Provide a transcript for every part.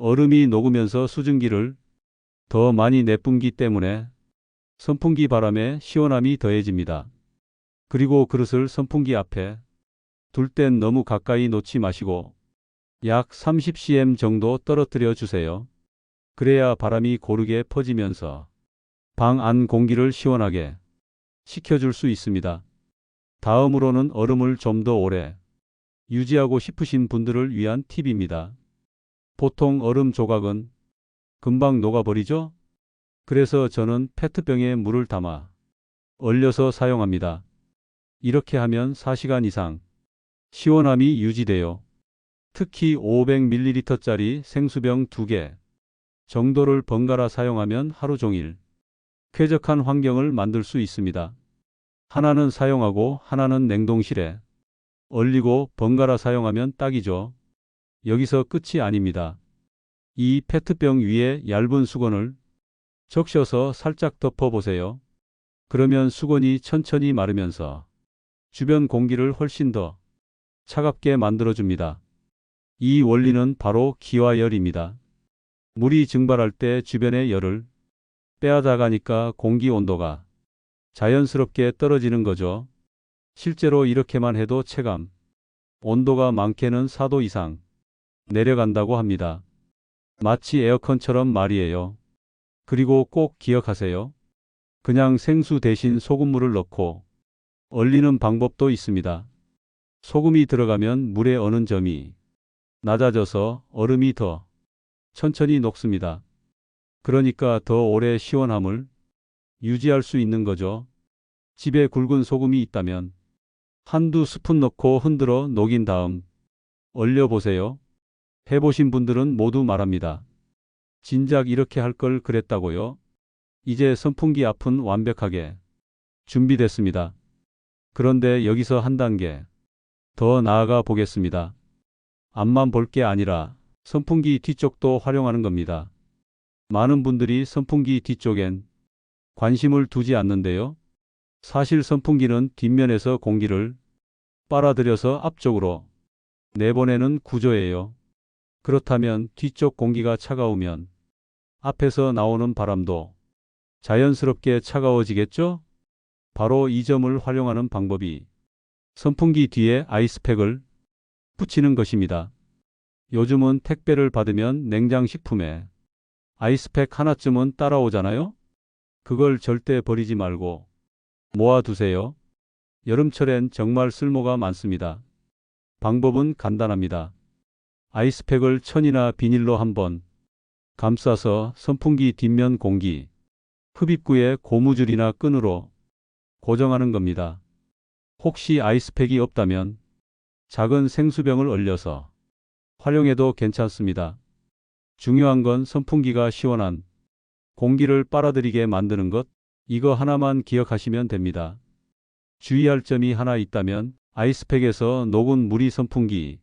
얼음이 녹으면서 수증기를 더 많이 내뿜기 때문에 선풍기 바람에 시원함이 더해집니다. 그리고 그릇을 선풍기 앞에 둘 땐 너무 가까이 놓지 마시고 약 30cm 정도 떨어뜨려 주세요. 그래야 바람이 고르게 퍼지면서 방 안 공기를 시원하게 식혀줄 수 있습니다. 다음으로는 얼음을 좀 더 오래 유지하고 싶으신 분들을 위한 팁입니다. 보통 얼음 조각은 금방 녹아버리죠? 그래서 저는 페트병에 물을 담아 얼려서 사용합니다. 이렇게 하면 4시간 이상 시원함이 유지돼요. 특히 500ml짜리 생수병 2개 정도를 번갈아 사용하면 하루 종일 쾌적한 환경을 만들 수 있습니다. 하나는 사용하고 하나는 냉동실에 얼리고 번갈아 사용하면 딱이죠. 여기서 끝이 아닙니다. 이 페트병 위에 얇은 수건을 적셔서 살짝 덮어보세요. 그러면 수건이 천천히 마르면서 주변 공기를 훨씬 더 차갑게 만들어줍니다. 이 원리는 바로 기화열입니다. 물이 증발할 때 주변의 열을 빼앗아가니까 공기 온도가 자연스럽게 떨어지는 거죠. 실제로 이렇게만 해도 체감 온도가 많게는 4도 이상 내려간다고 합니다. 마치 에어컨처럼 말이에요. 그리고 꼭 기억하세요. 그냥 생수 대신 소금물을 넣고 얼리는 방법도 있습니다. 소금이 들어가면 물의 어는 점이 낮아져서 얼음이 더 천천히 녹습니다. 그러니까 더 오래 시원함을 유지할 수 있는 거죠. 집에 굵은 소금이 있다면 한두 스푼 넣고 흔들어 녹인 다음 얼려보세요. 해보신 분들은 모두 말합니다. 진작 이렇게 할 걸 그랬다고요? 이제 선풍기 앞은 완벽하게 준비됐습니다. 그런데 여기서 한 단계 더 나아가 보겠습니다. 앞만 볼 게 아니라 선풍기 뒤쪽도 활용하는 겁니다. 많은 분들이 선풍기 뒤쪽엔 관심을 두지 않는데요. 사실 선풍기는 뒷면에서 공기를 빨아들여서 앞쪽으로 내보내는 구조예요. 그렇다면 뒤쪽 공기가 차가우면 앞에서 나오는 바람도 자연스럽게 차가워지겠죠? 바로 이 점을 활용하는 방법이 선풍기 뒤에 아이스팩을 붙이는 것입니다. 요즘은 택배를 받으면 냉장식품에 아이스팩 하나쯤은 따라오잖아요? 그걸 절대 버리지 말고 모아두세요. 여름철엔 정말 쓸모가 많습니다. 방법은 간단합니다. 아이스팩을 천이나 비닐로 한번 감싸서 선풍기 뒷면 공기 흡입구에 고무줄이나 끈으로 고정하는 겁니다. 혹시 아이스팩이 없다면 작은 생수병을 얼려서 활용해도 괜찮습니다. 중요한 건 선풍기가 시원한 공기를 빨아들이게 만드는 것, 이거 하나만 기억하시면 됩니다. 주의할 점이 하나 있다면 아이스팩에서 녹은 물이 선풍기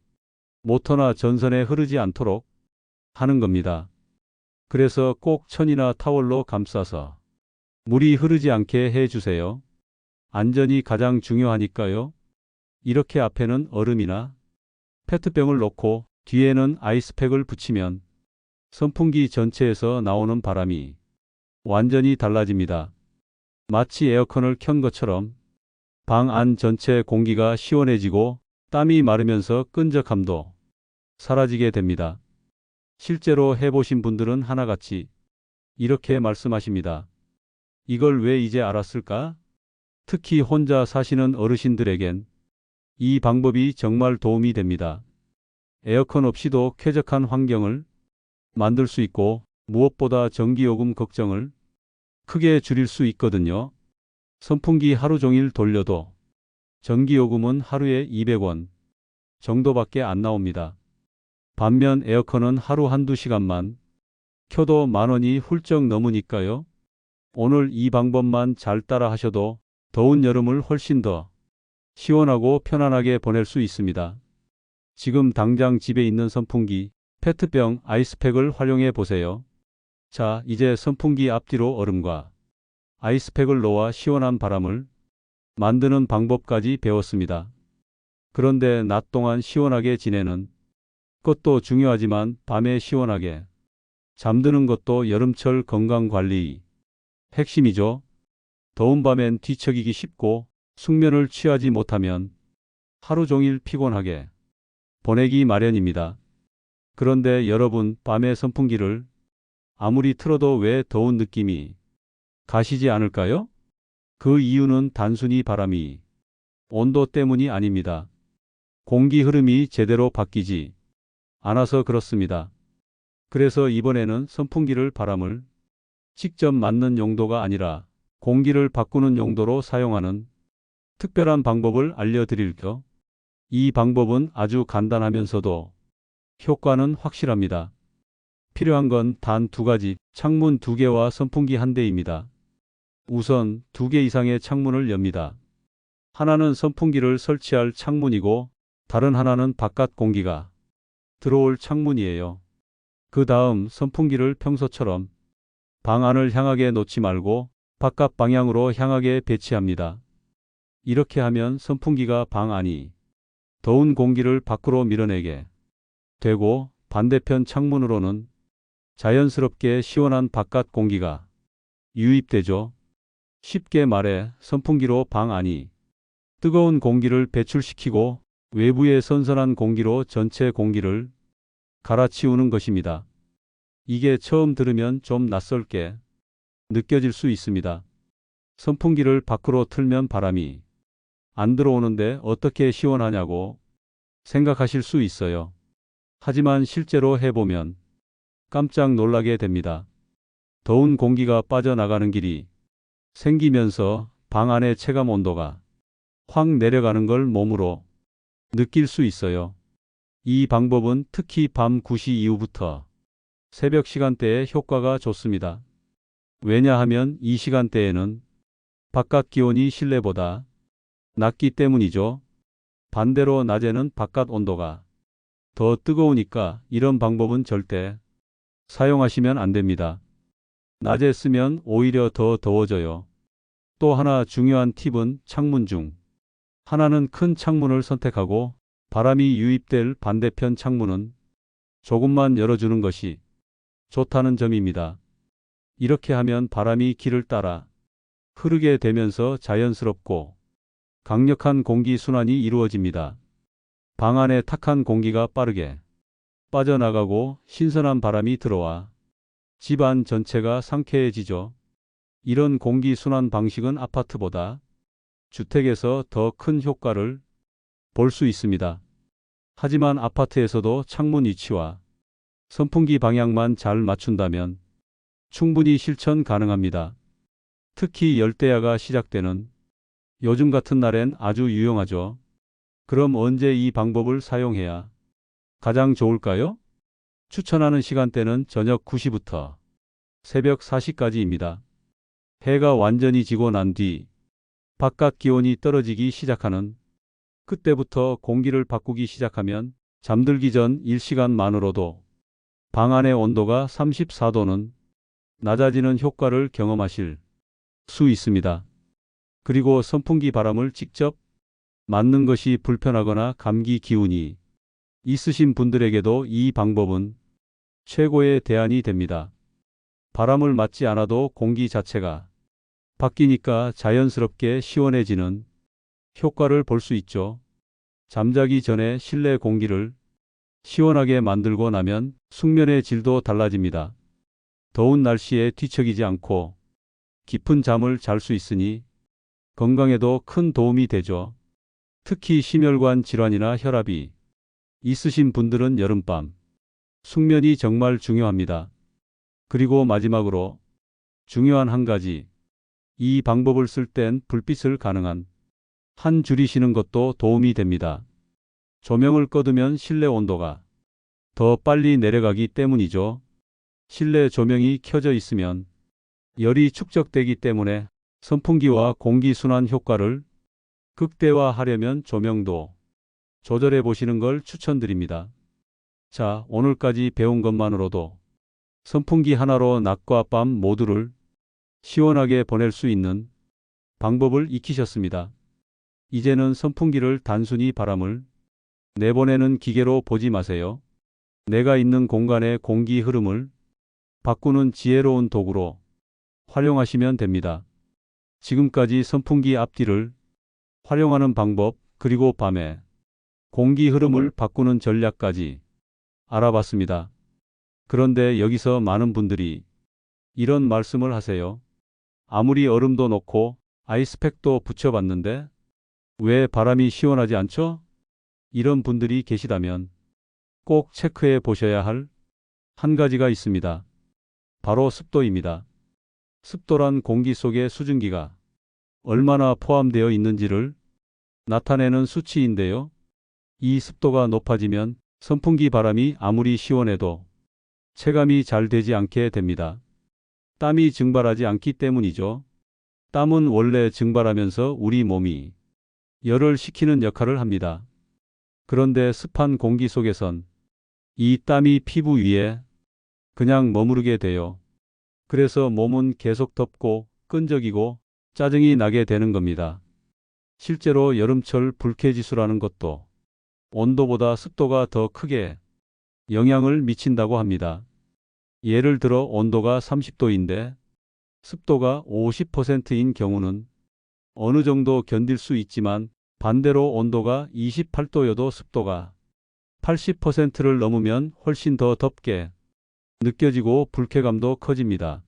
모터나 전선에 흐르지 않도록 하는 겁니다. 그래서 꼭 천이나 타월로 감싸서 물이 흐르지 않게 해주세요. 안전이 가장 중요하니까요. 이렇게 앞에는 얼음이나 페트병을 놓고 뒤에는 아이스팩을 붙이면 선풍기 전체에서 나오는 바람이 완전히 달라집니다. 마치 에어컨을 켠 것처럼 방 안 전체 공기가 시원해지고 땀이 마르면서 끈적함도 사라지게 됩니다. 실제로 해보신 분들은 하나같이 이렇게 말씀하십니다. 이걸 왜 이제 알았을까? 특히 혼자 사시는 어르신들에겐 이 방법이 정말 도움이 됩니다. 에어컨 없이도 쾌적한 환경을 만들 수 있고 무엇보다 전기요금 걱정을 크게 줄일 수 있거든요. 선풍기 하루 종일 돌려도 전기요금은 하루에 200원 정도밖에 안 나옵니다. 반면 에어컨은 하루 한두 시간만 켜도 10,000원이 훌쩍 넘으니까요. 오늘 이 방법만 잘 따라 하셔도 더운 여름을 훨씬 더 시원하고 편안하게 보낼 수 있습니다. 지금 당장 집에 있는 선풍기, 페트병, 아이스팩을 활용해 보세요. 자, 이제 선풍기 앞뒤로 얼음과 아이스팩을 놓아 시원한 바람을 만드는 방법까지 배웠습니다. 그런데 낮 동안 시원하게 지내는 것도 중요하지만 밤에 시원하게 잠드는 것도 여름철 건강관리 핵심이죠. 더운 밤엔 뒤척이기 쉽고 숙면을 취하지 못하면 하루 종일 피곤하게 보내기 마련입니다. 그런데 여러분, 밤에 선풍기를 아무리 틀어도 왜 더운 느낌이 가시지 않을까요? 그 이유는 단순히 바람이 온도 때문이 아닙니다. 공기 흐름이 제대로 바뀌지 않아서 그렇습니다. 그래서 이번에는 선풍기를 바람을 직접 맞는 용도가 아니라 공기를 바꾸는 용도로 사용하는 특별한 방법을 알려드릴게요. 이 방법은 아주 간단하면서도 효과는 확실합니다. 필요한 건 단 두 가지, 창문 2개와 선풍기 1대입니다. 우선 2개 이상의 창문을 엽니다. 하나는 선풍기를 설치할 창문이고 다른 하나는 바깥 공기가 들어올 창문이에요. 그 다음 선풍기를 평소처럼 방 안을 향하게 놓지 말고 바깥 방향으로 향하게 배치합니다. 이렇게 하면 선풍기가 방 안이 더운 공기를 밖으로 밀어내게 되고 반대편 창문으로는 자연스럽게 시원한 바깥 공기가 유입되죠. 쉽게 말해 선풍기로 방 안이 뜨거운 공기를 배출시키고 외부의 선선한 공기로 전체 공기를 갈아치우는 것입니다. 이게 처음 들으면 좀 낯설게 느껴질 수 있습니다. 선풍기를 밖으로 틀면 바람이 안 들어오는데 어떻게 시원하냐고 생각하실 수 있어요. 하지만 실제로 해보면 깜짝 놀라게 됩니다. 더운 공기가 빠져나가는 길이 생기면서 방 안의 체감 온도가 확 내려가는 걸 몸으로 느낄 수 있어요. 이 방법은 특히 밤 9시 이후부터 새벽 시간대에 효과가 좋습니다. 왜냐하면 이 시간대에는 바깥 기온이 실내보다 낮기 때문이죠. 반대로 낮에는 바깥 온도가 더 뜨거우니까 이런 방법은 절대 사용하시면 안 됩니다. 낮에 쓰면 오히려 더 더워져요. 또 하나 중요한 팁은 창문 중 하나는 큰 창문을 선택하고 바람이 유입될 반대편 창문은 조금만 열어주는 것이 좋다는 점입니다. 이렇게 하면 바람이 길을 따라 흐르게 되면서 자연스럽고 강력한 공기 순환이 이루어집니다. 방 안에 탁한 공기가 빠르게 빠져나가고 신선한 바람이 들어와 집안 전체가 상쾌해지죠. 이런 공기 순환 방식은 아파트보다 주택에서 더 큰 효과를 볼 수 있습니다. 하지만 아파트에서도 창문 위치와 선풍기 방향만 잘 맞춘다면 충분히 실천 가능합니다. 특히 열대야가 시작되는 요즘 같은 날엔 아주 유용하죠. 그럼 언제 이 방법을 사용해야 가장 좋을까요? 추천하는 시간대는 저녁 9시부터 새벽 4시까지입니다. 해가 완전히 지고 난 뒤 바깥 기온이 떨어지기 시작하는 그때부터 공기를 바꾸기 시작하면 잠들기 전 1시간만으로도 방 안의 온도가 34도는 낮아지는 효과를 경험하실 수 있습니다. 그리고 선풍기 바람을 직접 맞는 것이 불편하거나 감기 기운이 있으신 분들에게도 이 방법은 최고의 대안이 됩니다. 바람을 맞지 않아도 공기 자체가 바뀌니까 자연스럽게 시원해지는 효과를 볼 수 있죠. 잠자기 전에 실내 공기를 시원하게 만들고 나면 숙면의 질도 달라집니다. 더운 날씨에 뒤척이지 않고 깊은 잠을 잘 수 있으니 건강에도 큰 도움이 되죠. 특히 심혈관 질환이나 혈압이 있으신 분들은 여름밤 숙면이 정말 중요합니다. 그리고 마지막으로 중요한 한 가지, 이 방법을 쓸 땐 불빛을 가능한 한 줄이시는 것도 도움이 됩니다. 조명을 꺼두면 실내 온도가 더 빨리 내려가기 때문이죠. 실내 조명이 켜져 있으면 열이 축적되기 때문에 선풍기와 공기순환 효과를 극대화하려면 조명도 조절해 보시는 걸 추천드립니다. 자, 오늘까지 배운 것만으로도 선풍기 하나로 낮과 밤 모두를 시원하게 보낼 수 있는 방법을 익히셨습니다. 이제는 선풍기를 단순히 바람을 내보내는 기계로 보지 마세요. 내가 있는 공간의 공기 흐름을 바꾸는 지혜로운 도구로 활용하시면 됩니다. 지금까지 선풍기 앞뒤를 활용하는 방법, 그리고 밤에 공기 흐름을 바꾸는 전략까지 알아봤습니다. 그런데 여기서 많은 분들이 이런 말씀을 하세요. 아무리 얼음도 넣고 아이스팩도 붙여봤는데 왜 바람이 시원하지 않죠? 이런 분들이 계시다면 꼭 체크해 보셔야 할 한 가지가 있습니다. 바로 습도입니다. 습도란 공기 속에 수증기가 얼마나 포함되어 있는지를 나타내는 수치인데요. 이 습도가 높아지면 선풍기 바람이 아무리 시원해도 체감이 잘 되지 않게 됩니다. 땀이 증발하지 않기 때문이죠. 땀은 원래 증발하면서 우리 몸이 열을 식히는 역할을 합니다. 그런데 습한 공기 속에선 이 땀이 피부 위에 그냥 머무르게 돼요. 그래서 몸은 계속 덥고 끈적이고 짜증이 나게 되는 겁니다. 실제로 여름철 불쾌지수라는 것도 온도보다 습도가 더 크게 영향을 미친다고 합니다. 예를 들어 온도가 30도인데 습도가 50%인 경우는 어느 정도 견딜 수 있지만 반대로 온도가 28도여도 습도가 80%를 넘으면 훨씬 더 덥게 느껴지고 불쾌감도 커집니다.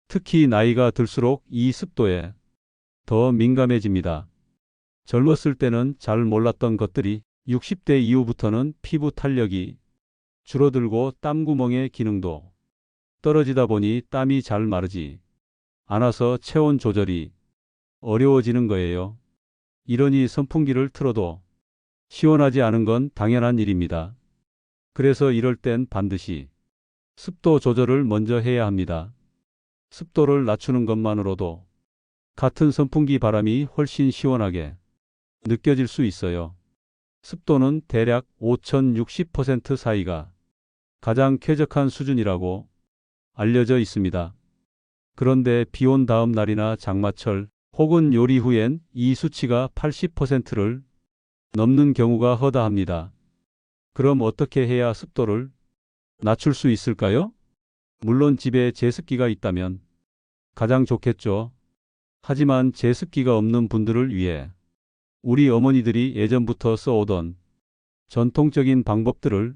특히 나이가 들수록 이 습도에 더 민감해집니다. 젊었을 때는 잘 몰랐던 것들이 60대 이후부터는 피부 탄력이 줄어들고 땀구멍의 기능도 떨어지다 보니 땀이 잘 마르지 않아서 체온 조절이 어려워지는 거예요. 이러니 선풍기를 틀어도 시원하지 않은 건 당연한 일입니다. 그래서 이럴 땐 반드시 습도 조절을 먼저 해야 합니다. 습도를 낮추는 것만으로도 같은 선풍기 바람이 훨씬 시원하게 느껴질 수 있어요. 습도는 대략 5060% 사이가 가장 쾌적한 수준이라고 알려져 있습니다. 그런데 비온 다음 날이나 장마철 혹은 요리 후엔 이 수치가 80%를 넘는 경우가 허다합니다. 그럼 어떻게 해야 습도를 낮출 수 있을까요? 물론 집에 제습기가 있다면 가장 좋겠죠. 하지만 제습기가 없는 분들을 위해 우리 어머니들이 예전부터 써오던 전통적인 방법들을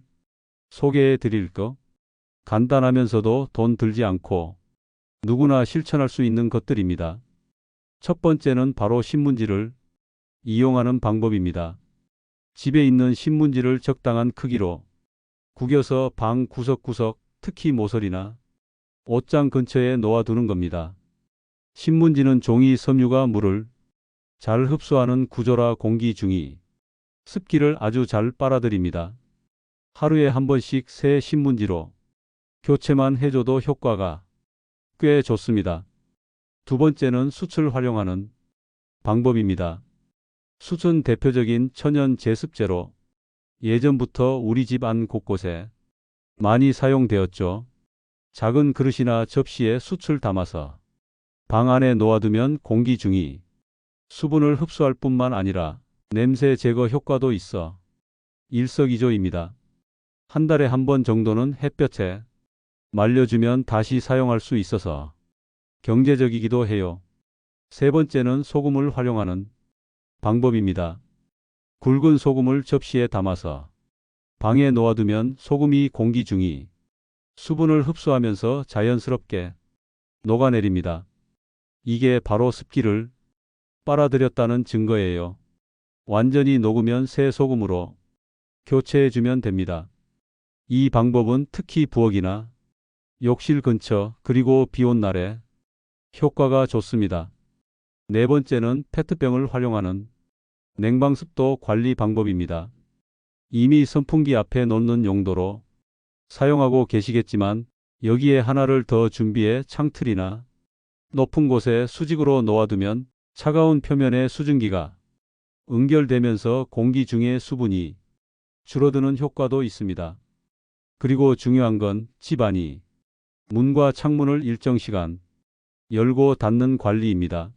소개해 드릴까? 간단하면서도 돈 들지 않고 누구나 실천할 수 있는 것들입니다. 첫 번째는 바로 신문지를 이용하는 방법입니다. 집에 있는 신문지를 적당한 크기로 구겨서 방 구석구석, 특히 모서리나 옷장 근처에 놓아두는 겁니다. 신문지는 종이 섬유가 물을 잘 흡수하는 구조라 공기 중이 습기를 아주 잘 빨아들입니다. 하루에 한 번씩 새 신문지로 교체만 해줘도 효과가 꽤 좋습니다. 두 번째는 숯을 활용하는 방법입니다. 숯은 대표적인 천연 제습제로 예전부터 우리 집 안 곳곳에 많이 사용되었죠. 작은 그릇이나 접시에 숯을 담아서 방 안에 놓아두면 공기 중이 수분을 흡수할 뿐만 아니라 냄새 제거 효과도 있어 일석이조입니다. 한 달에 한 번 정도는 햇볕에 말려주면 다시 사용할 수 있어서 경제적이기도 해요. 세 번째는 소금을 활용하는 방법입니다. 굵은 소금을 접시에 담아서 방에 놓아두면 소금이 공기 중이 수분을 흡수하면서 자연스럽게 녹아내립니다. 이게 바로 습기를 빨아들였다는 증거예요. 완전히 녹으면 새 소금으로 교체해주면 됩니다. 이 방법은 특히 부엌이나 욕실 근처 그리고 비온 날에 효과가 좋습니다. 네 번째는 페트병을 활용하는 냉방습도 관리 방법입니다. 이미 선풍기 앞에 놓는 용도로 사용하고 계시겠지만 여기에 하나를 더 준비해 창틀이나 높은 곳에 수직으로 놓아두면 차가운 표면에 수증기가 응결되면서 공기 중의 수분이 줄어드는 효과도 있습니다. 그리고 중요한 건 집 안이 문과 창문을 일정 시간 열고 닫는 관리입니다.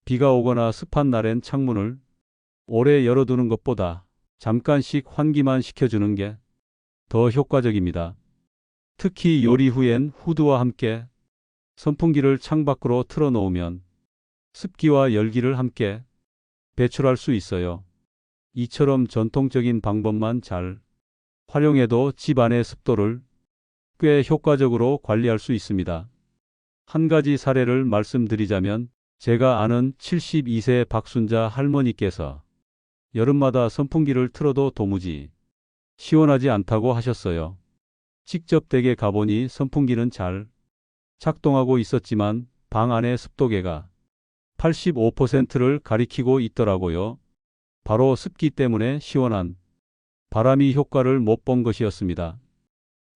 비가 오거나 습한 날엔 창문을 오래 열어두는 것보다 잠깐씩 환기만 시켜주는 게 더 효과적입니다. 특히 요리 후엔 후드와 함께 선풍기를 창밖으로 틀어 놓으면 습기와 열기를 함께 배출할 수 있어요. 이처럼 전통적인 방법만 잘 활용해도 집 안의 습도를 꽤 효과적으로 관리할 수 있습니다. 한 가지 사례를 말씀드리자면 제가 아는 72세 박순자 할머니께서 여름마다 선풍기를 틀어도 도무지 시원하지 않다고 하셨어요. 직접 댁에 가보니 선풍기는 잘 작동하고 있었지만 방 안의 습도계가 85%를 가리키고 있더라고요. 바로 습기 때문에 시원한 바람이 효과를 못 본 것이었습니다.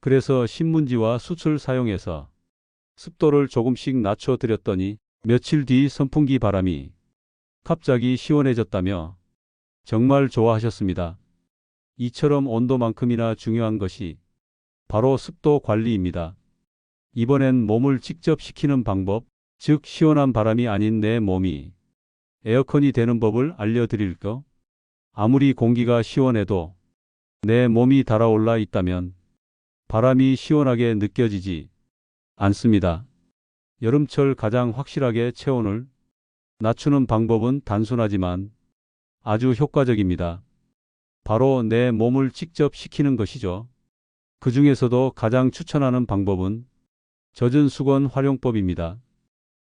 그래서 신문지와 숯을 사용해서 습도를 조금씩 낮춰드렸더니 며칠 뒤 선풍기 바람이 갑자기 시원해졌다며 정말 좋아하셨습니다. 이처럼 온도만큼이나 중요한 것이 바로 습도 관리입니다. 이번엔 몸을 직접 식히는 방법, 즉 시원한 바람이 아닌 내 몸이 에어컨이 되는 법을 알려드릴까? 아무리 공기가 시원해도 내 몸이 달아올라 있다면 바람이 시원하게 느껴지지 않습니다. 여름철 가장 확실하게 체온을 낮추는 방법은 단순하지만 아주 효과적입니다. 바로 내 몸을 직접 식히는 것이죠. 그 중에서도 가장 추천하는 방법은 젖은 수건 활용법입니다.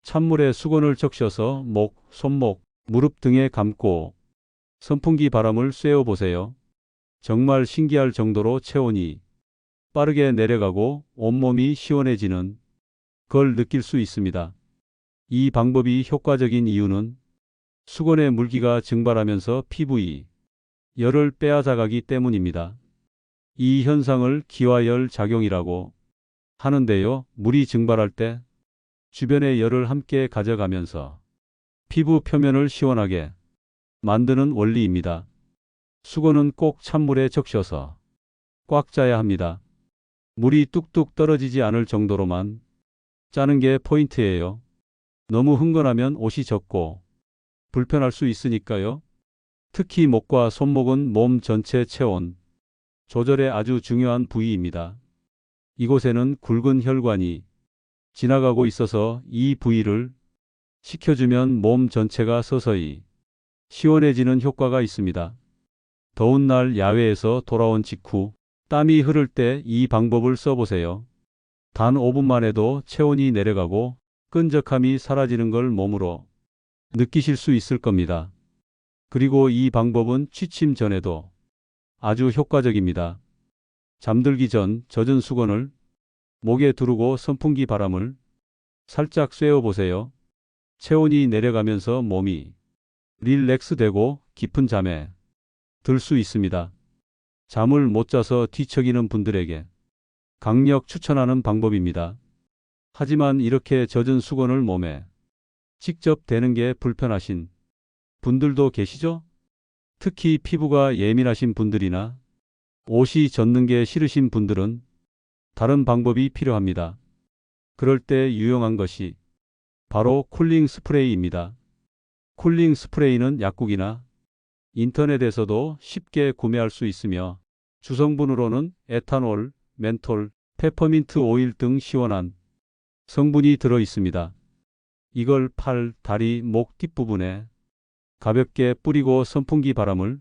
찬물에 수건을 적셔서 목, 손목, 무릎 등에 감고 선풍기 바람을 쐬어 보세요. 정말 신기할 정도로 체온이 빠르게 내려가고 온몸이 시원해지는 걸 느낄 수 있습니다. 이 방법이 효과적인 이유는 수건의 물기가 증발하면서 피부의 열을 빼앗아가기 때문입니다. 이 현상을 기화열 작용이라고 하는데요. 물이 증발할 때 주변의 열을 함께 가져가면서 피부 표면을 시원하게 만드는 원리입니다. 수건은 꼭 찬물에 적셔서 꽉 짜야 합니다. 물이 뚝뚝 떨어지지 않을 정도로만 짜는 게 포인트예요. 너무 흥건하면 옷이 젖고 불편할 수 있으니까요. 특히 목과 손목은 몸 전체 체온 조절에 아주 중요한 부위입니다. 이곳에는 굵은 혈관이 지나가고 있어서 이 부위를 식혀주면 몸 전체가 서서히 시원해지는 효과가 있습니다. 더운 날 야외에서 돌아온 직후 땀이 흐를 때 이 방법을 써보세요. 단 5분만 해도 체온이 내려가고 끈적함이 사라지는 걸 몸으로 느끼실 수 있을 겁니다. 그리고 이 방법은 취침 전에도 아주 효과적입니다. 잠들기 전 젖은 수건을 목에 두르고 선풍기 바람을 살짝 쐬어 보세요. 체온이 내려가면서 몸이 릴렉스되고 깊은 잠에 들 수 있습니다. 잠을 못 자서 뒤척이는 분들에게 강력 추천하는 방법입니다. 하지만 이렇게 젖은 수건을 몸에 직접 대는 게 불편하신 분들도 계시죠? 특히 피부가 예민하신 분들이나 옷이 젖는 게 싫으신 분들은 다른 방법이 필요합니다. 그럴 때 유용한 것이 바로 쿨링 스프레이입니다. 쿨링 스프레이는 약국이나 인터넷에서도 쉽게 구매할 수 있으며 주성분으로는 에탄올, 멘톨, 페퍼민트 오일 등 시원한 성분이 들어 있습니다. 이걸 팔, 다리, 목 뒷부분에 가볍게 뿌리고 선풍기 바람을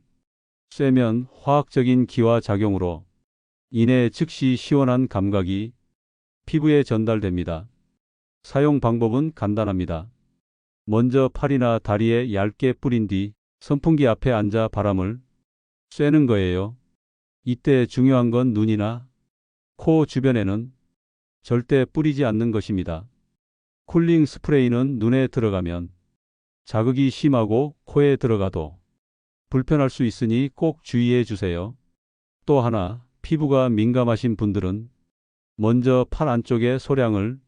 쐬면 화학적인 기화 작용으로 인해 즉시 시원한 감각이 피부에 전달됩니다. 사용 방법은 간단합니다. 먼저 팔이나 다리에 얇게 뿌린 뒤 선풍기 앞에 앉아 바람을 쐬는 거예요. 이때 중요한 건 눈이나 코 주변에는 절대 뿌리지 않는 것입니다. 쿨링 스프레이는 눈에 들어가면 자극이 심하고 코에 들어가도 불편할 수 있으니 꼭 주의해 주세요. 또 하나, 피부가 민감하신 분들은 먼저 팔 안쪽의 소량을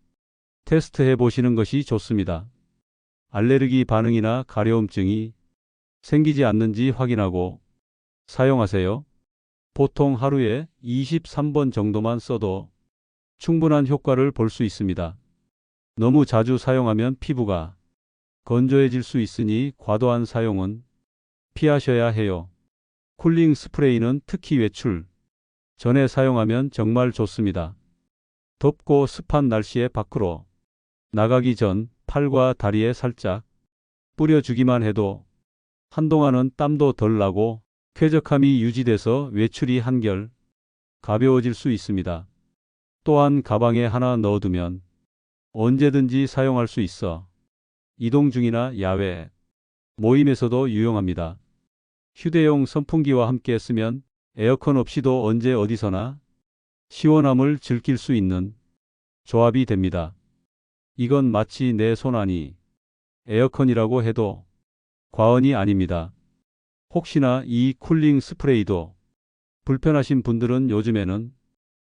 테스트해 보시는 것이 좋습니다. 알레르기 반응이나 가려움증이 생기지 않는지 확인하고 사용하세요. 보통 하루에 23번 정도만 써도 충분한 효과를 볼 수 있습니다. 너무 자주 사용하면 피부가 건조해질 수 있으니 과도한 사용은 피하셔야 해요. 쿨링 스프레이는 특히 외출 전에 사용하면 정말 좋습니다. 덥고 습한 날씨에 밖으로 나가기 전 팔과 다리에 살짝 뿌려주기만 해도 한동안은 땀도 덜 나고 쾌적함이 유지돼서 외출이 한결 가벼워질 수 있습니다. 또한 가방에 하나 넣어두면 언제든지 사용할 수 있어 이동 중이나 야외 모임에서도 유용합니다. 휴대용 선풍기와 함께 쓰면 에어컨 없이도 언제 어디서나 시원함을 즐길 수 있는 조합이 됩니다. 이건 마치 내 손 안이 에어컨이라고 해도 과언이 아닙니다. 혹시나 이 쿨링 스프레이도 불편하신 분들은 요즘에는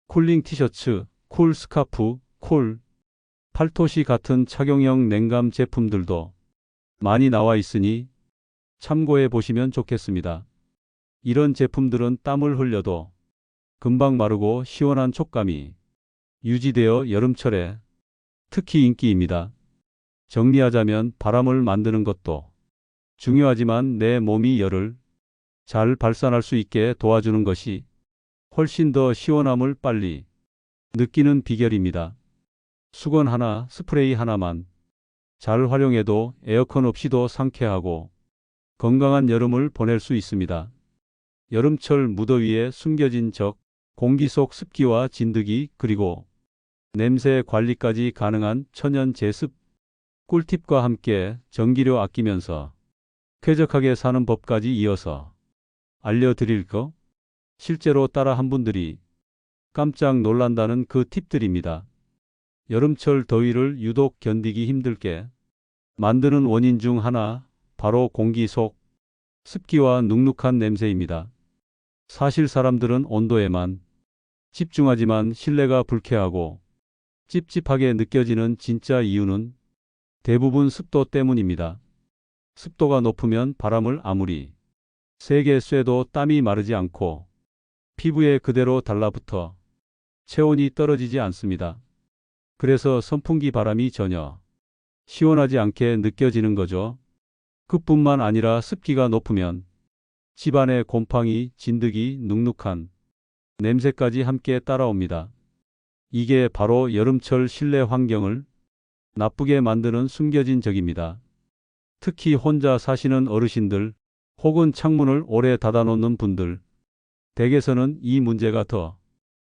쿨링 티셔츠, 쿨 스카프, 쿨 팔토시 같은 착용형 냉감 제품들도 많이 나와 있으니 참고해 보시면 좋겠습니다. 이런 제품들은 땀을 흘려도 금방 마르고 시원한 촉감이 유지되어 여름철에 특히 인기입니다. 정리하자면 바람을 만드는 것도 중요하지만 내 몸이 열을 잘 발산할 수 있게 도와주는 것이 훨씬 더 시원함을 빨리 느끼는 비결입니다. 수건 하나, 스프레이 하나만 잘 활용해도 에어컨 없이도 상쾌하고 건강한 여름을 보낼 수 있습니다. 여름철 무더위에 숨겨진 적, 공기 속 습기와 진드기 그리고 냄새 관리까지 가능한 천연 제습 꿀팁과 함께 전기료 아끼면서 쾌적하게 사는 법까지 이어서 알려드릴 거 실제로 따라한 분들이 깜짝 놀란다는 그 팁들입니다. 여름철 더위를 유독 견디기 힘들게 만드는 원인 중 하나 바로 공기 속 습기와 눅눅한 냄새입니다. 사실 사람들은 온도에만 집중하지만 실내가 불쾌하고 찝찝하게 느껴지는 진짜 이유는 대부분 습도 때문입니다. 습도가 높으면 바람을 아무리 세게 쐬도 땀이 마르지 않고 피부에 그대로 달라붙어 체온이 떨어지지 않습니다. 그래서 선풍기 바람이 전혀 시원하지 않게 느껴지는 거죠. 그뿐만 아니라 습기가 높으면 집안에 곰팡이, 진드기, 눅눅한 냄새까지 함께 따라옵니다. 이게 바로 여름철 실내 환경을 나쁘게 만드는 숨겨진 적입니다. 특히 혼자 사시는 어르신들 혹은 창문을 오래 닫아놓는 분들 댁에서는 이 문제가 더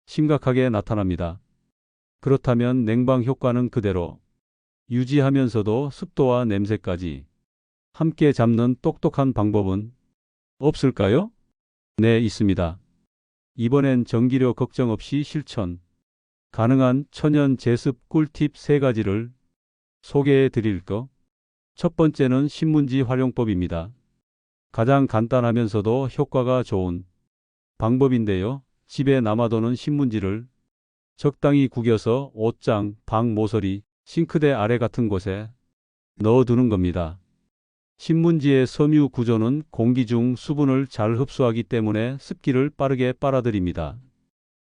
심각하게 나타납니다. 그렇다면 냉방 효과는 그대로 유지하면서도 습도와 냄새까지 함께 잡는 똑똑한 방법은 없을까요? 네, 있습니다. 이번엔 전기료 걱정 없이 실천 가능한 천연 제습 꿀팁 3가지를 소개해 드릴 거. 첫 번째는 신문지 활용법입니다. 가장 간단하면서도 효과가 좋은 방법인데요. 집에 남아도는 신문지를 적당히 구겨서 옷장, 방 모서리, 싱크대 아래 같은 곳에 넣어두는 겁니다. 신문지의 섬유 구조는 공기 중 수분을 잘 흡수하기 때문에 습기를 빠르게 빨아들입니다.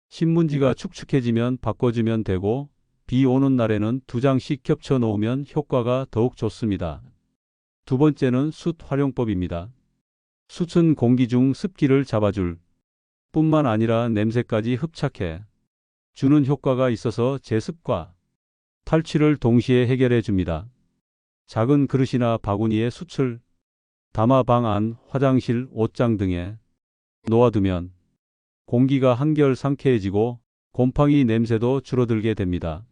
신문지가 축축해지면 바꿔주면 되고 비 오는 날에는 2장씩 겹쳐 놓으면 효과가 더욱 좋습니다. 두 번째는 숯 활용법입니다. 숯은 공기 중 습기를 잡아줄 뿐만 아니라 냄새까지 흡착해 주는 효과가 있어서 제습과 탈취를 동시에 해결해 줍니다. 작은 그릇이나 바구니에 숯을 담아 방 안, 화장실, 옷장 등에 놓아두면 공기가 한결 상쾌해지고 곰팡이 냄새도 줄어들게 됩니다.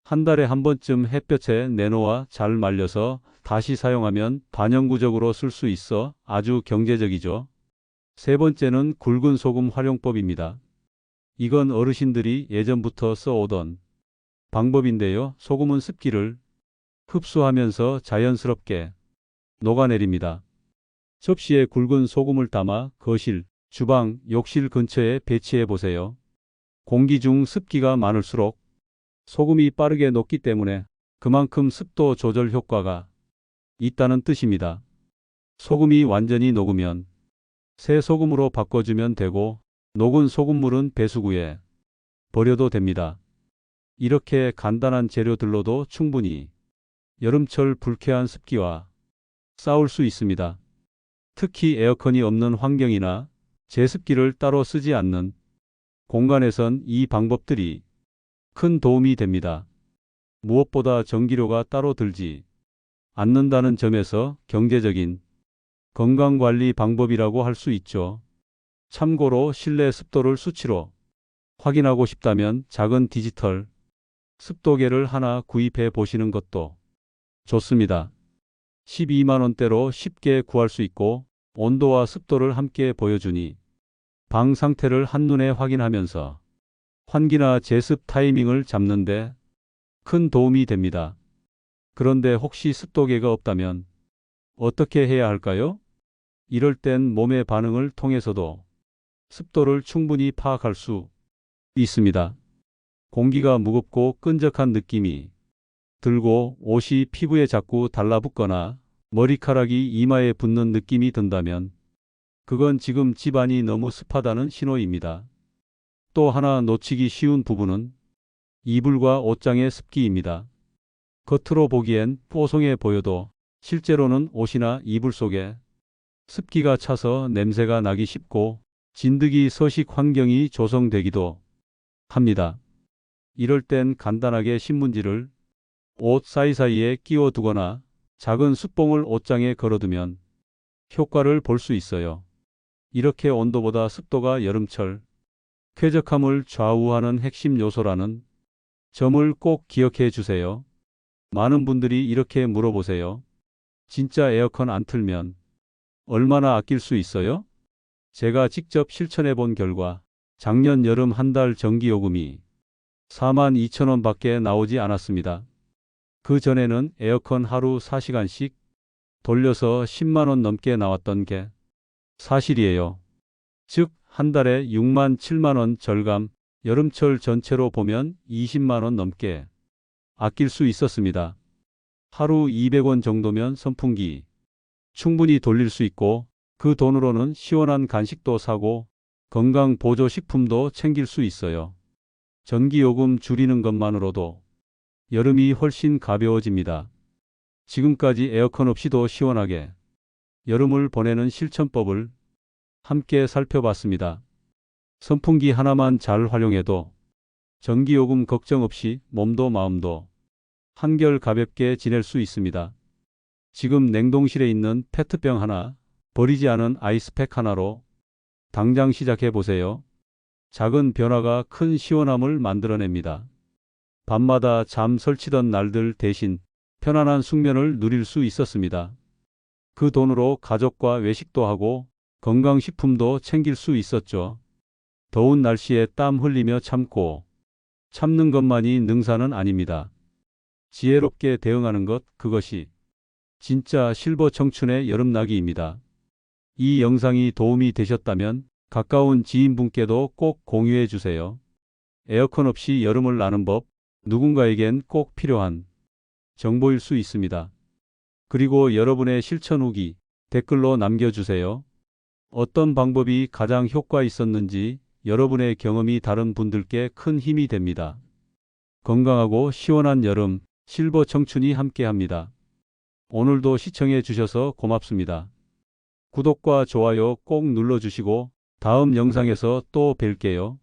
한 달에 한 번쯤 햇볕에 내놓아 잘 말려서 다시 사용하면 반영구적으로 쓸 수 있어 아주 경제적이죠. 세 번째는 굵은 소금 활용법입니다. 이건 어르신들이 예전부터 써오던 방법인데요. 소금은 습기를 흡수하면서 자연스럽게 녹아내립니다. 접시에 굵은 소금을 담아 거실, 주방, 욕실 근처에 배치해 보세요. 공기 중 습기가 많을수록 소금이 빠르게 녹기 때문에 그만큼 습도 조절 효과가 있다는 뜻입니다. 소금이 완전히 녹으면 새 소금으로 바꿔주면 되고 녹은 소금물은 배수구에 버려도 됩니다. 이렇게 간단한 재료들로도 충분히 여름철 불쾌한 습기와 싸울 수 있습니다. 특히 에어컨이 없는 환경이나 제습기를 따로 쓰지 않는 공간에선 이 방법들이 큰 도움이 됩니다. 무엇보다 전기료가 따로 들지 않는다는 점에서 경제적인 건강관리 방법이라고 할 수 있죠. 참고로 실내 습도를 수치로 확인하고 싶다면 작은 디지털 습도계를 하나 구입해 보시는 것도 좋습니다. 12만 원대로 쉽게 구할 수 있고 온도와 습도를 함께 보여주니 방 상태를 한눈에 확인하면서 환기나 제습 타이밍을 잡는데 큰 도움이 됩니다. 그런데 혹시 습도계가 없다면 어떻게 해야 할까요? 이럴 땐 몸의 반응을 통해서도 습도를 충분히 파악할 수 있습니다. 공기가 무겁고 끈적한 느낌이 들고 옷이 피부에 자꾸 달라붙거나 머리카락이 이마에 붙는 느낌이 든다면 그건 지금 집안이 너무 습하다는 신호입니다. 또 하나 놓치기 쉬운 부분은 이불과 옷장의 습기입니다. 겉으로 보기엔 뽀송해 보여도 실제로는 옷이나 이불 속에 습기가 차서 냄새가 나기 쉽고 진드기 서식 환경이 조성되기도 합니다. 이럴 땐 간단하게 신문지를 옷 사이사이에 끼워 두거나 작은 숯봉을 옷장에 걸어두면 효과를 볼 수 있어요. 이렇게 온도보다 습도가 여름철 쾌적함을 좌우하는 핵심 요소라는 점을 꼭 기억해 주세요. 많은 분들이 이렇게 물어보세요. 진짜 에어컨 안 틀면 얼마나 아낄 수 있어요? 제가 직접 실천해 본 결과 작년 여름 한 달 전기요금이 42,000원 밖에 나오지 않았습니다. 그 전에는 에어컨 하루 4시간씩 돌려서 10만 원 넘게 나왔던 게 사실이에요. 즉, 한 달에 6만 7만 원 절감, 여름철 전체로 보면 20만 원 넘게 아낄 수 있었습니다. 하루 200원 정도면 선풍기 충분히 돌릴 수 있고 그 돈으로는 시원한 간식도 사고 건강 보조 식품도 챙길 수 있어요. 전기요금 줄이는 것만으로도 여름이 훨씬 가벼워집니다. 지금까지 에어컨 없이도 시원하게 여름을 보내는 실천법을 함께 살펴봤습니다. 선풍기 하나만 잘 활용해도 전기요금 걱정 없이 몸도 마음도 한결 가볍게 지낼 수 있습니다. 지금 냉동실에 있는 페트병 하나, 버리지 않은 아이스팩 하나로 당장 시작해 보세요. 작은 변화가 큰 시원함을 만들어냅니다. 밤마다 잠 설치던 날들 대신 편안한 숙면을 누릴 수 있었습니다. 그 돈으로 가족과 외식도 하고 건강식품도 챙길 수 있었죠. 더운 날씨에 땀 흘리며 참는 것만이 능사는 아닙니다. 지혜롭게 대응하는 것, 그것이 진짜 실버 청춘의 여름나기입니다. 이 영상이 도움이 되셨다면 가까운 지인분께도 꼭 공유해 주세요. 에어컨 없이 여름을 나는 법, 누군가에겐 꼭 필요한 정보일 수 있습니다. 그리고 여러분의 실천 후기 댓글로 남겨주세요. 어떤 방법이 가장 효과 있었는지 여러분의 경험이 다른 분들께 큰 힘이 됩니다. 건강하고 시원한 여름, 실버 청춘이 함께합니다. 오늘도 시청해 주셔서 고맙습니다. 구독과 좋아요 꼭 눌러주시고 다음 영상에서 또 뵐게요.